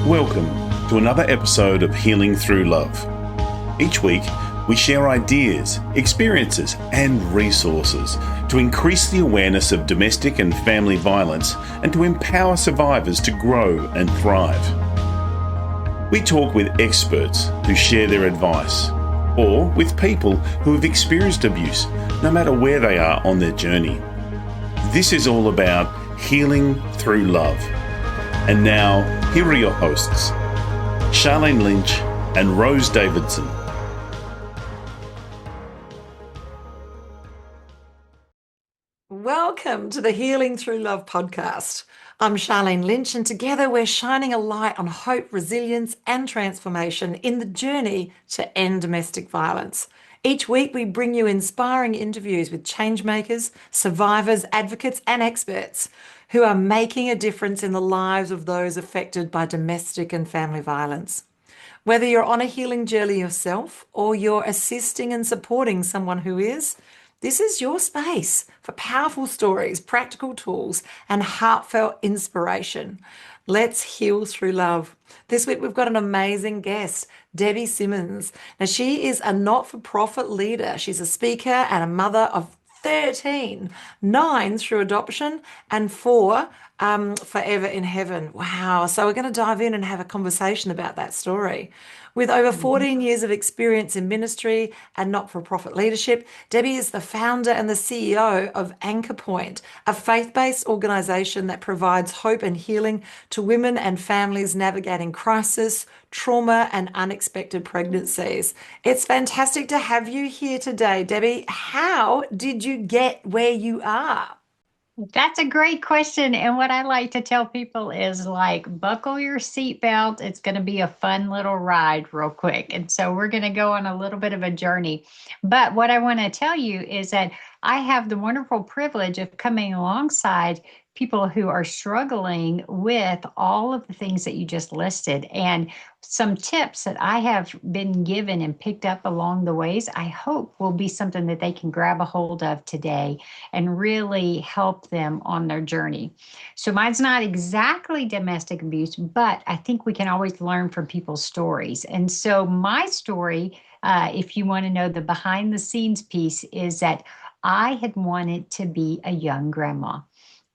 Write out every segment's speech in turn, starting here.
Welcome to another episode of Healing Through Love. Each week, we share ideas, experiences, and resources to increase the awareness of domestic and family violence and to empower survivors to grow and thrive. We talk with experts who share their advice, or with people who have experienced abuse, no matter where they are on their journey. This is all about healing through love. And now, here are your hosts, Sharlene Lynch and Rose Davidson. Welcome to the Healing Through Love podcast. I'm Sharlene Lynch, and together we're shining a light on hope, resilience, and transformation in the journey to end domestic violence. Each week, we bring you inspiring interviews with changemakers, survivors, advocates, and experts who are making a difference in the lives of those affected by domestic and family violence. Whether you're on a healing journey yourself or you're assisting and supporting someone who is, this is your space for powerful stories, practical tools, and heartfelt inspiration. Let's heal through love. This week we've got an amazing guest, Debbie Simmons. Now, she is a not-for-profit leader. She's a speaker and a mother of 13, 9 through adoption, and 4 forever in heaven. Wow. So we're going to dive in and have a conversation about that story. With over 14 years of experience in ministry and not-for-profit leadership, Debbie is the founder and the CEO of Anchor Point, a faith-based organization that provides hope and healing to women and families navigating crisis, trauma, and unexpected pregnancies. It's fantastic to have you here today, Debbie. How did you get where you are? That's a great question. And what I like to tell people is buckle your seatbelt. It's going to be a fun little ride real quick. And so we're going to go on a little bit of a journey. But what I want to tell you is that I have the wonderful privilege of coming alongside people who are struggling with all of the things that you just listed, and some tips that I have been given and picked up along the ways, I hope will be something that they can grab a hold of today and really help them on their journey. So mine's not exactly domestic abuse, but I think we can always learn from people's stories. And so my story, if you want to know the behind the scenes piece, is that I had wanted to be a young grandma.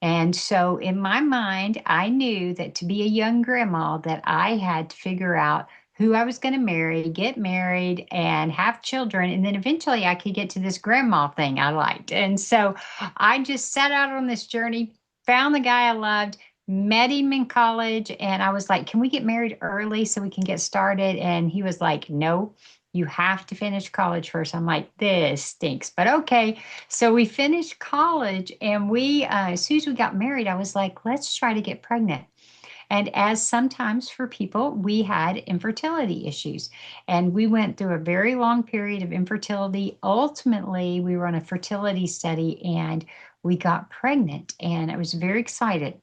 And so in my mind, I knew that to be a young grandma, that I had to figure out who I was going to marry, get married, and have children. And then eventually I could get to this grandma thing I liked. And so I just set out on this journey, found the guy I loved, met him in college, and I was like, can we get married early so we can get started? And he was like, no. You have to finish college first. I'm like, this stinks, but okay. So we finished college, and as soon as we got married, I was like, let's try to get pregnant. And as sometimes for people, we had infertility issues, and we went through a very long period of infertility. Ultimately, we were on a fertility study, and we got pregnant, and I was very excited.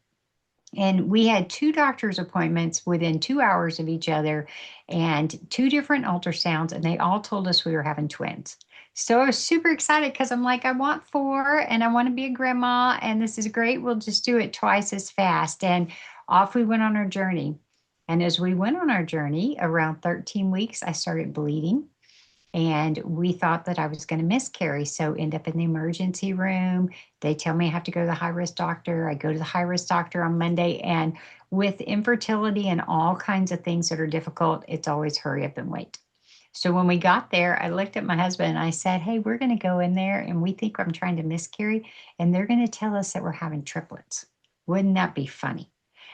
And we had 2 doctor's appointments within 2 hours of each other and 2 different ultrasounds, and they all told us we were having twins. So I was super excited because I'm like, I want 4 and I want to be a grandma, and this is great. We'll just do it twice as fast. And off we went on our journey. And as we went on our journey, around 13 weeks, I started bleeding. And we thought that I was going to miscarry. So end up in the emergency room. They tell me I have to go to the high-risk doctor. I go to the high-risk doctor on Monday. And with infertility and all kinds of things that are difficult, it's always hurry up and wait. So when we got there, I looked at my husband and I said, hey, we're going to go in there and we think I'm trying to miscarry. And they're going to tell us that we're having triplets. Wouldn't that be funny?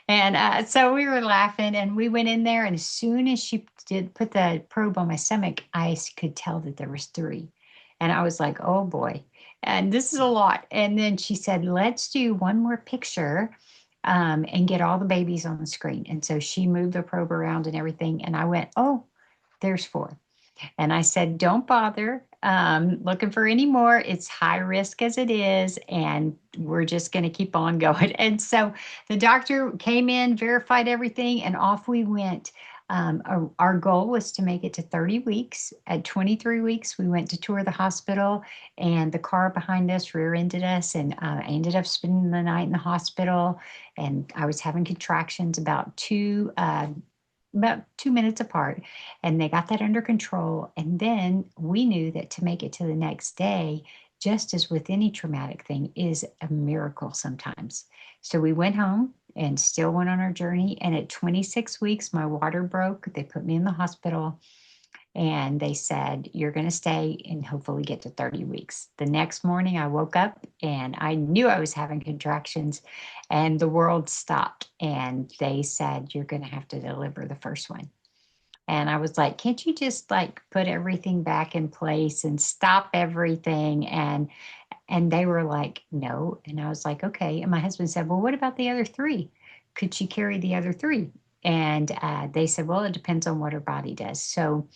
And so we were laughing, and we went in there, and as soon as she did put the probe on my stomach, I could tell that there was 3. And I was like, oh boy, and this is a lot. And then she said, let's do one more picture and get all the babies on the screen. And so she moved the probe around and everything. And I went, oh, there's 4. And I said, don't bother looking for any more. It's high risk as it is, and we're just going to keep on going. And so the doctor came in, verified everything, and off we went. Our goal was to make it to 30 weeks. At 23 weeks, we went to tour the hospital, and the car behind us rear-ended us, and I ended up spending the night in the hospital, and I was having contractions about 2 about 2 minutes apart. And they got that under control. And then we knew that to make it to the next day, just as with any traumatic thing, is a miracle sometimes. So we went home and still went on our journey. And at 26 weeks, my water broke. They put me in the hospital. And they said, you're going to stay and hopefully get to 30 weeks. The next morning, I woke up and I knew I was having contractions, and the world stopped. And they said, you're going to have to deliver the first one. And I was like, can't you just like put everything back in place and stop everything? And they were like, no. And I was like, okay. And my husband said, well, what about the other three? Could she carry the other three? And they said, well, it depends on what her body does. So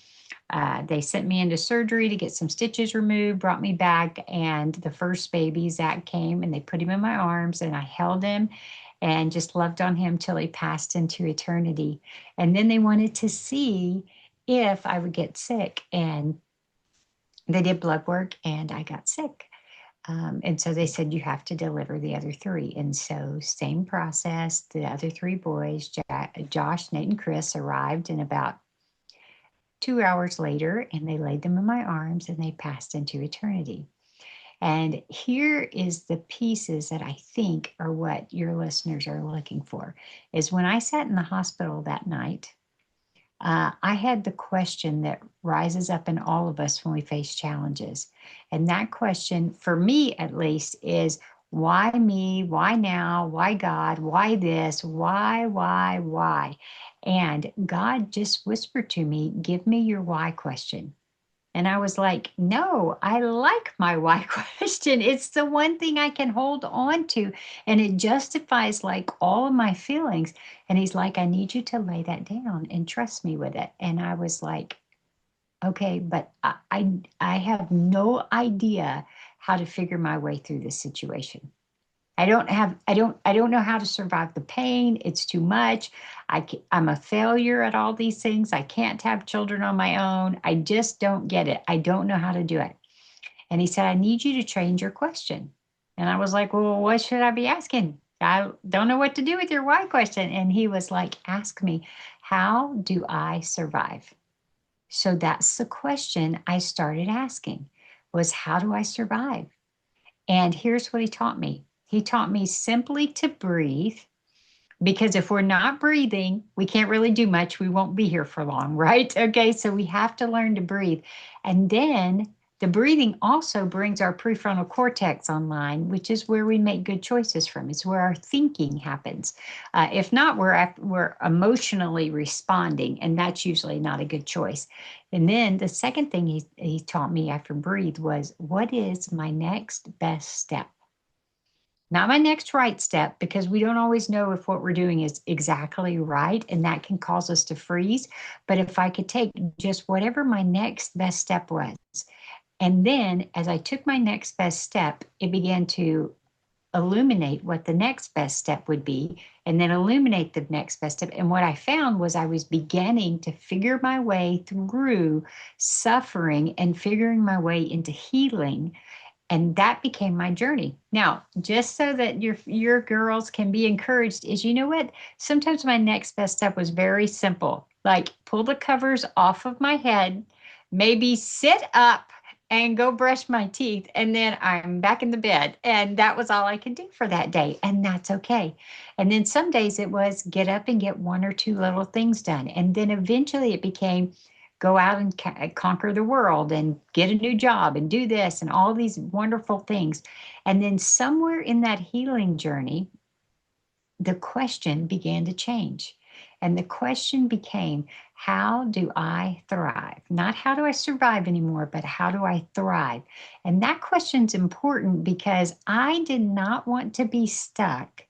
they sent me into surgery to get some stitches removed, brought me back, and the first baby, Zach, came, and they put him in my arms, and I held him and just loved on him till he passed into eternity. And then they wanted to see if I would get sick, and they did blood work, and I got sick. And so they said, you have to deliver the other three. And so same process, the other three boys, Josh, Nate, and Chris, arrived in about 2 hours later, and they laid them in my arms, and they passed into eternity. And here is the pieces that I think are what your listeners are looking for, is when I sat in the hospital that night, I had the question that rises up in all of us when we face challenges. And that question, for me at least, is why me? Why now? Why God? Why this? Why? And God just whispered to me, give me your why question. And I was like, no, I like my why question. It's the one thing I can hold on to. And it justifies like all of my feelings. And he's like, I need you to lay that down and trust me with it. And I was like, okay, but I have no idea how to figure my way through this situation. I don't know how to survive the pain. It's too much. I'm a failure at all these things. I can't have children on my own. I just don't get it. I don't know how to do it. And he said, I need you to change your question. And I was like, well, what should I be asking? I don't know what to do with your why question. And he was like, ask me, how do I survive? So that's the question I started asking, was how do I survive? And here's what he taught me. He taught me simply to breathe, because if we're not breathing, we can't really do much. We won't be here for long, right? Okay, so we have to learn to breathe. And then the breathing also brings our prefrontal cortex online, which is where we make good choices from. It's where our thinking happens. If not, we're emotionally responding, and that's usually not a good choice. And then the second thing he taught me after breathe was, what is my next best step? Not my next right step, because we don't always know if what we're doing is exactly right, and that can cause us to freeze. But if I could take just whatever my next best step was, and then as I took my next best step, it began to illuminate what the next best step would be, and then illuminate the next best step. And what I found was I was beginning to figure my way through suffering and figuring my way into healing. And that became my journey. Now, just so that your girls can be encouraged, is, you know what? Sometimes my next best step was very simple, like pull the covers off of my head, maybe sit up and go brush my teeth, and then I'm back in the bed. And that was all I could do for that day. And that's okay. And then some days it was get up and get one or two little things done. And then eventually it became go out and conquer the world and get a new job and do this and all these wonderful things. And then somewhere in that healing journey, the question began to change. And the question became, how do I thrive? Not how do I survive anymore, but how do I thrive? And that question's important because I did not want to be stuck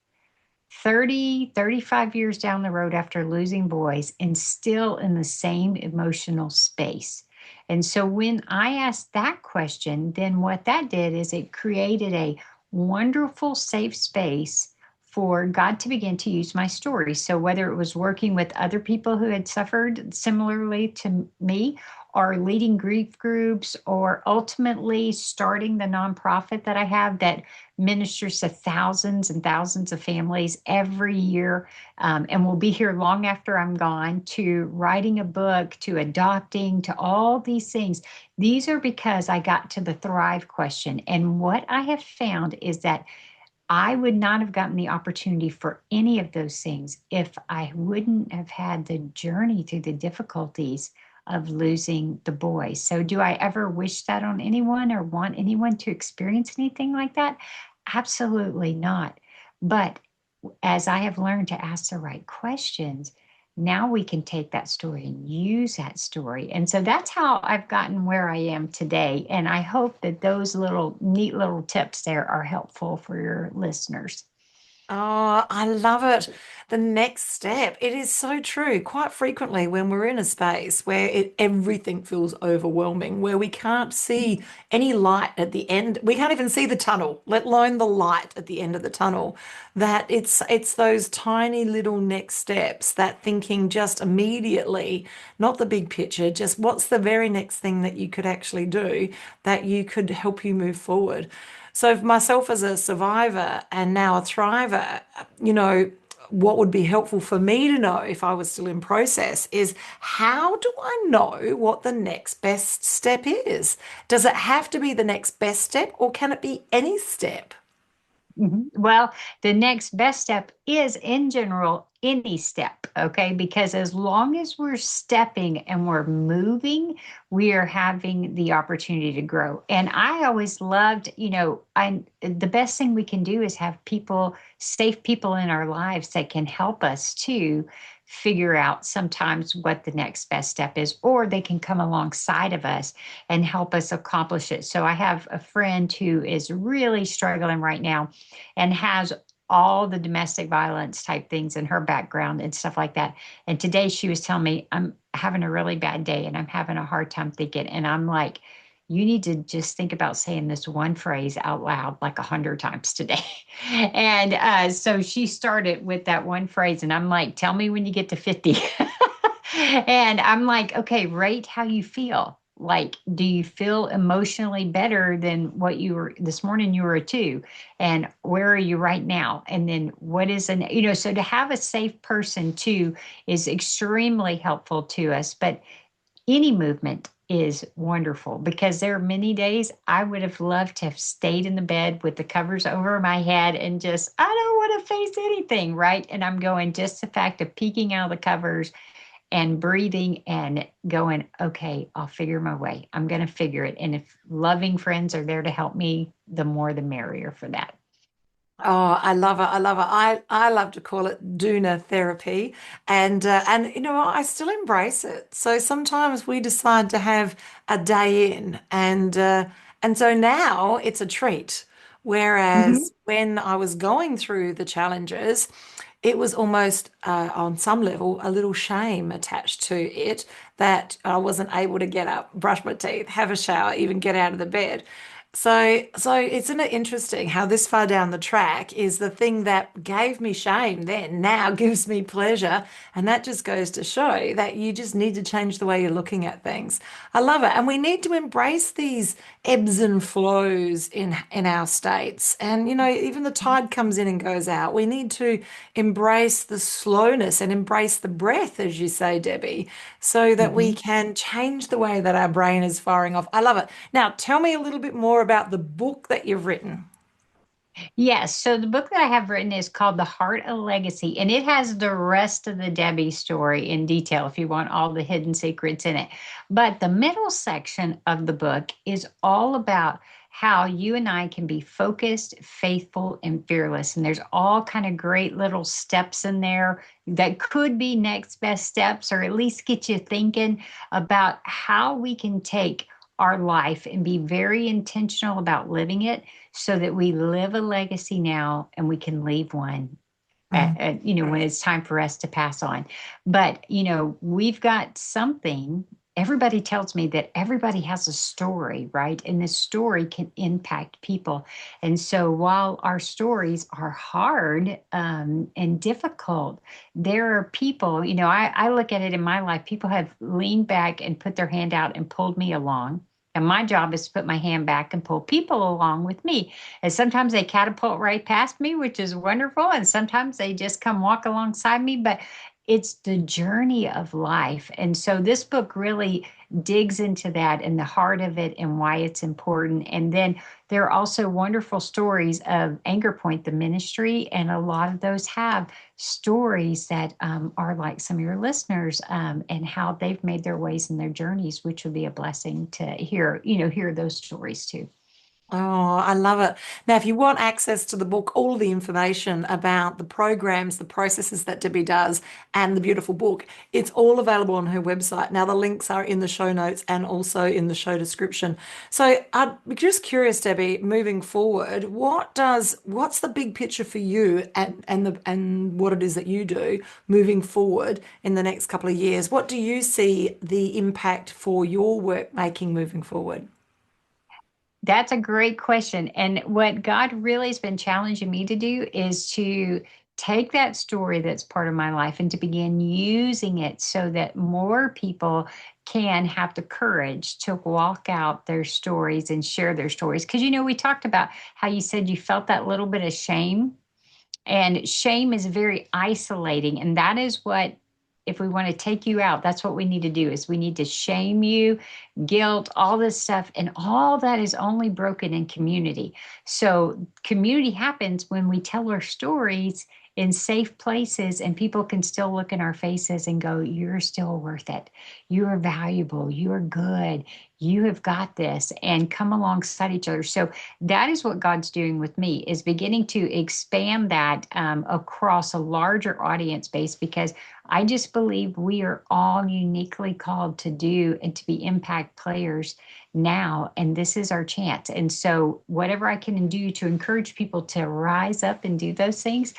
30, 35 years down the road after losing boys and still in the same emotional space. And so when I asked that question, then what that did is it created a wonderful, safe space for God to begin to use my story. So whether it was working with other people who had suffered similarly to me, or leading grief groups, or ultimately starting the nonprofit that I have that ministers to thousands and thousands of families every year, and will be here long after I'm gone, to writing a book, to adopting, to all these things. These are because I got to the Thrive question. And what I have found is that I would not have gotten the opportunity for any of those things if I wouldn't have had the journey through the difficulties of losing the boy. So, do I ever wish that on anyone or want anyone to experience anything like that? Absolutely not. But as I have learned to ask the right questions, now we can take that story and use that story. And so that's how I've gotten where I am today. And I hope that those little neat little tips there are helpful for your listeners. Oh, I love it. The next step. It is so true. Quite frequently, when we're in a space where everything feels overwhelming, where we can't see any light at the end, we can't even see the tunnel, let alone the light at the end of the tunnel, that it's those tiny little next steps, that thinking just immediately, not the big picture, just what's the very next thing that you could actually do that you could help you move forward. So, for myself as a survivor and now a thriver, what would be helpful for me to know if I was still in process is, how do I know what the next best step is? Does it have to be the next best step, or can it be any step? Well, the next best step is, in general, any step, okay? Because as long as we're stepping and we're moving, we are having the opportunity to grow. And I always loved, the best thing we can do is have people, safe people in our lives that can help us to figure out sometimes what the next best step is, or they can come alongside of us and help us accomplish it. So I have a friend who is really struggling right now and has all the domestic violence type things in her background and stuff like that. And today she was telling me, I'm having a really bad day and I'm having a hard time thinking. And I'm like, you need to just think about saying this one phrase out loud like 100 times today. And so she started with that one phrase. And I'm like, tell me when you get to 50. And I'm like, okay, rate how you feel. Like, do you feel emotionally better than what you were this morning? You were a 2. And where are you right now? And then what is so to have a safe person too is extremely helpful to us. But any movement is wonderful, because there are many days I would have loved to have stayed in the bed with the covers over my head and just, I don't want to face anything, right? And I'm going, just the fact of peeking out of the covers and breathing and going, okay, I'll figure my way. I'm going to figure it. And if loving friends are there to help me, the more the merrier for that. Oh, I love it. I love it. I love to call it doona therapy. And I still embrace it. So sometimes we decide to have a day in, and so now it's a treat. Mhm. Whereas when I was going through the challenges, it was almost on some level a little shame attached to it, that I wasn't able to get up, brush my teeth, have a shower, even get out of the bed. So isn't it interesting how this far down the track is the thing that gave me shame then now gives me pleasure, and that just goes to show that you just need to change the way you're looking at things. I love it, and we need to embrace these ebbs and flows in our states. And even the tide comes in and goes out. We need to embrace the slowness and embrace the breath, as you say, Debbie, so that we Mhm. can change the way that our brain is firing off. I love it. Now, tell me a little bit more about the book that you've written. Yes. So the book that I have written is called The Heart of Legacy, and it has the rest of the Debbie story in detail if you want all the hidden secrets in it. But the middle section of the book is all about how you and I can be focused, faithful, and fearless. And there's all kind of great little steps in there that could be next best steps, or at least get you thinking about how we can take our life and be very intentional about living it, so that we live a legacy now and we can leave one when it's time for us to pass on. But we've got something everybody tells me that everybody has a story, right? And this story can impact people. And so while our stories are hard and difficult, there are people, I look at it in my life, people have leaned back and put their hand out and pulled me along. And my job is to put my hand back and pull people along with me. And sometimes they catapult right past me, which is wonderful. And sometimes they just come walk alongside me. But it's the journey of life. And so this book really digs into that and the heart of it and why it's important. And then there are also wonderful stories of Anchor Point, the ministry. And a lot of those have stories that are like some of your listeners and how they've made their ways in their journeys, which would be a blessing to hear those stories too. Oh, I love it. Now, if you want access to the book, all the information about the programs, the processes that Debbie does, and the beautiful book, it's all available on her website. Now, the links are in the show notes and also in the show description. So I'm just curious, Debbie, moving forward, what's the big picture for you and what it is that you do moving forward in the next couple of years? What do you see the impact for your work making moving forward? That's a great question. And what God really has been challenging me to do is to take that story that's part of my life and to begin using it so that more people can have the courage to walk out their stories and share their stories. Because, we talked about how you said you felt that little bit of shame. And shame is very isolating. And that is what, if we want to take you out, that's what we need to do is we need to shame you, guilt, all this stuff. And all that is only broken in community. So community happens when we tell our stories in safe places and people can still look in our faces and go, you're still worth it. You are valuable. You are good. You have got this, and come alongside each other. So that is what God's doing with me, is beginning to expand that across a larger audience base, because I just believe we are all uniquely called to do and to be impact players now. And this is our chance. And so whatever I can do to encourage people to rise up and do those things,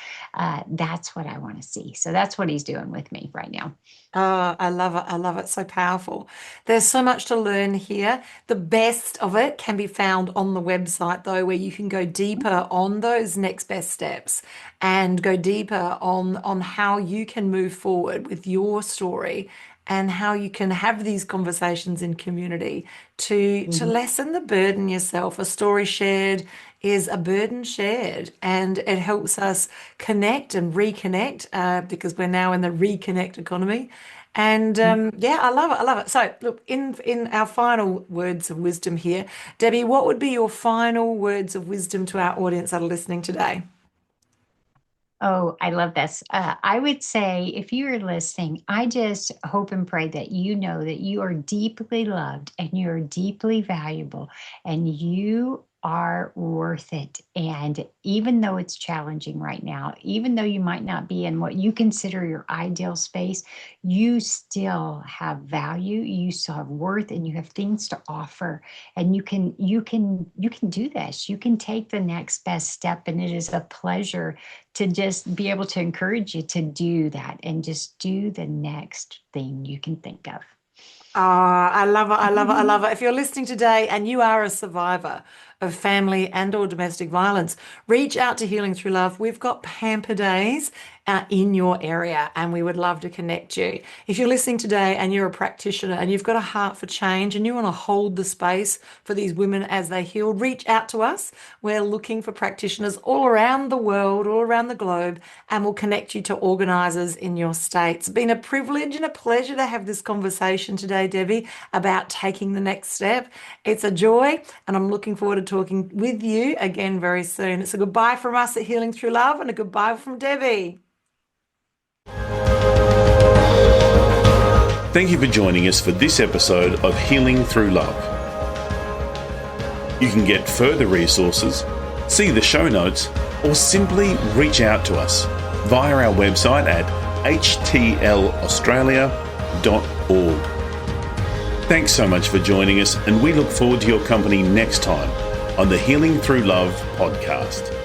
that's what I want to see. So that's what he's doing with me right now. Oh, I love it. I love it. So powerful. There's so much to learn here. The best of it can be found on the website, though, where you can go deeper on those next best steps and go deeper on how you can move forward with your story and how you can have these conversations in community to lessen the burden yourself. A story shared is a burden shared, and it helps us connect and reconnect because we're now in the reconnect economy. And yeah, I love it. I love it. So, look, in our final words of wisdom here, Debbie, what would be your final words of wisdom to our audience that are listening today? Oh, I love this. I would say if you are listening, I just hope and pray that you know that you are deeply loved and you're deeply valuable and you are worth it. And even though it's challenging right now, even though you might not be in what you consider your ideal space, you still have value, you still have worth, and you have things to offer. And you can do this. You can take the next best step. And it is a pleasure to just be able to encourage you to do that and just do the next thing you can think of. I love it. I love it. I love it. If you're listening today and you are a survivor of family and or domestic violence, reach out to Healing Through Love. We've got Pamper Days in your area and we would love to connect you. If you're listening today and you're a practitioner and you've got a heart for change and you want to hold the space for these women as they heal, reach out to us. We're looking for practitioners all around the world, all around the globe, and we'll connect you to organisers in your states. It's been a privilege and a pleasure to have this conversation today, Debbie, about taking the next step. It's a joy, and I'm looking forward to talking with you again very soon. It's a goodbye from us at Healing Through Love and a goodbye from Debbie. Thank you for joining us for this episode of Healing Through Love. You can get further resources, see the show notes, or simply reach out to us via our website at htlaustralia.org. Thanks so much for joining us, and we look forward to your company next time on the Healing Through Love podcast.